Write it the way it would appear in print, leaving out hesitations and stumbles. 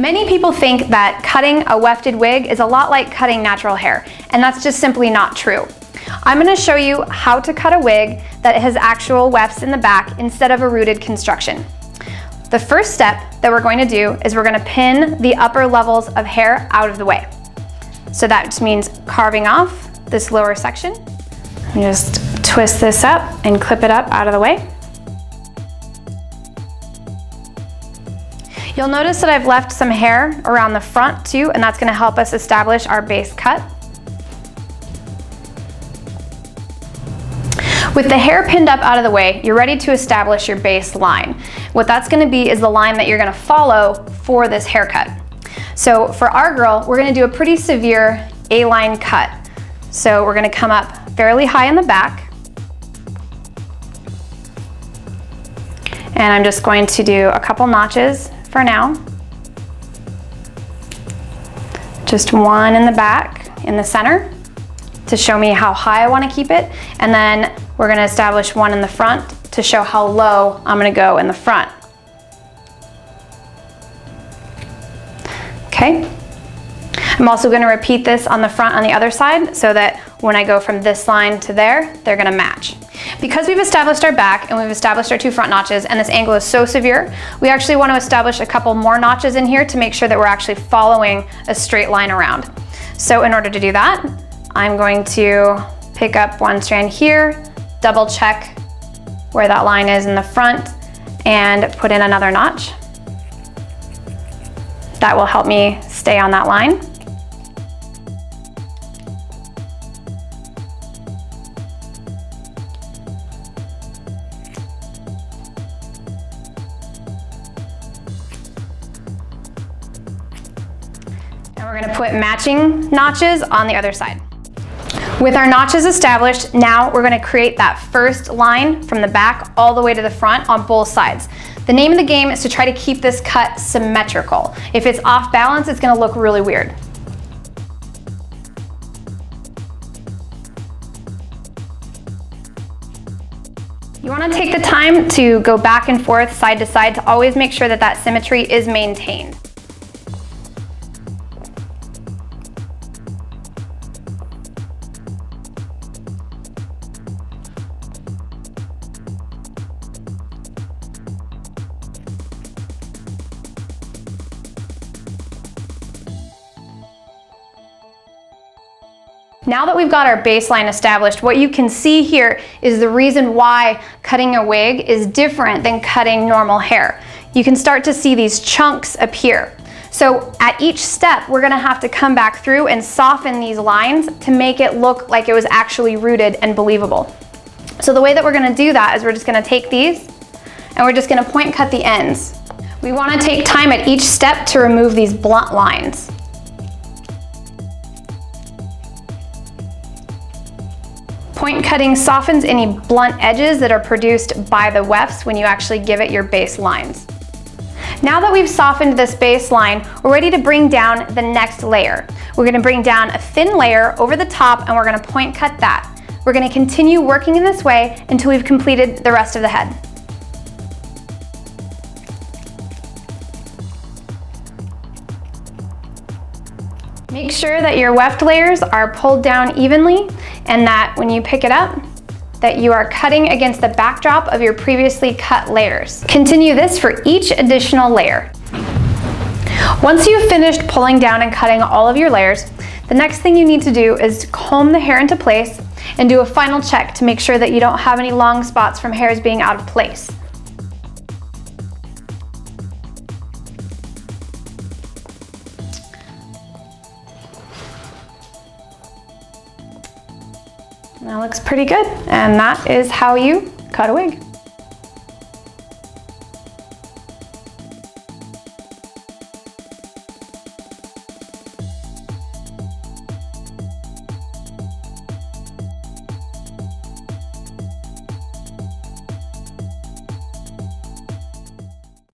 Many people think that cutting a wefted wig is a lot like cutting natural hair, and that's just simply not true. I'm going to show you how to cut a wig that has actual wefts in the back instead of a rooted construction. The first step that we're going to do is we're going to pin the upper levels of hair out of the way. So that just means carving off this lower section. And just twist this up and clip it up out of the way. You'll notice that I've left some hair around the front too, and that's going to help us establish our base cut. With the hair pinned up out of the way, you're ready to establish your base line. What that's going to be is the line that you're going to follow for this haircut. So for our girl, we're going to do a pretty severe A-line cut. So we're going to come up fairly high in the back. And I'm just going to do a couple notches for now. Just one in the back, in the center, to show me how high I want to keep it. And then we're going to establish one in the front to show how low I'm going to go in the front. Okay. I'm also going to repeat this on the front on the other side so that when I go from this line to there, they're going to match. Because we've established our back and we've established our two front notches and this angle is so severe, we actually want to establish a couple more notches in here to make sure that we're actually following a straight line around. So in order to do that, I'm going to pick up one strand here, double check where that line is in the front, and put in another notch. That will help me stay on that line. And we're going to put matching notches on the other side. With our notches established, now we're going to create that first line from the back all the way to the front on both sides. The name of the game is to try to keep this cut symmetrical. If it's off balance, it's going to look really weird. You want to take the time to go back and forth, side to side, to always make sure that that symmetry is maintained. Now that we've got our baseline established, what you can see here is the reason why cutting a wig is different than cutting normal hair. You can start to see these chunks appear. So at each step, we're gonna have to come back through and soften these lines to make it look like it was actually rooted and believable. So the way that we're gonna do that is we're just gonna take these and we're just gonna point cut the ends. We wanna take time at each step to remove these blunt lines. Point cutting softens any blunt edges that are produced by the wefts when you actually give it your base lines. Now that we've softened this base line, we're ready to bring down the next layer. We're going to bring down a thin layer over the top and we're going to point cut that. We're going to continue working in this way until we've completed the rest of the head. Make sure that your weft layers are pulled down evenly and that when you pick it up, that you are cutting against the backdrop of your previously cut layers. Continue this for each additional layer. Once you've finished pulling down and cutting all of your layers, the next thing you need to do is comb the hair into place and do a final check to make sure that you don't have any long spots from hairs being out of place. That looks pretty good, and that is how you cut a wig.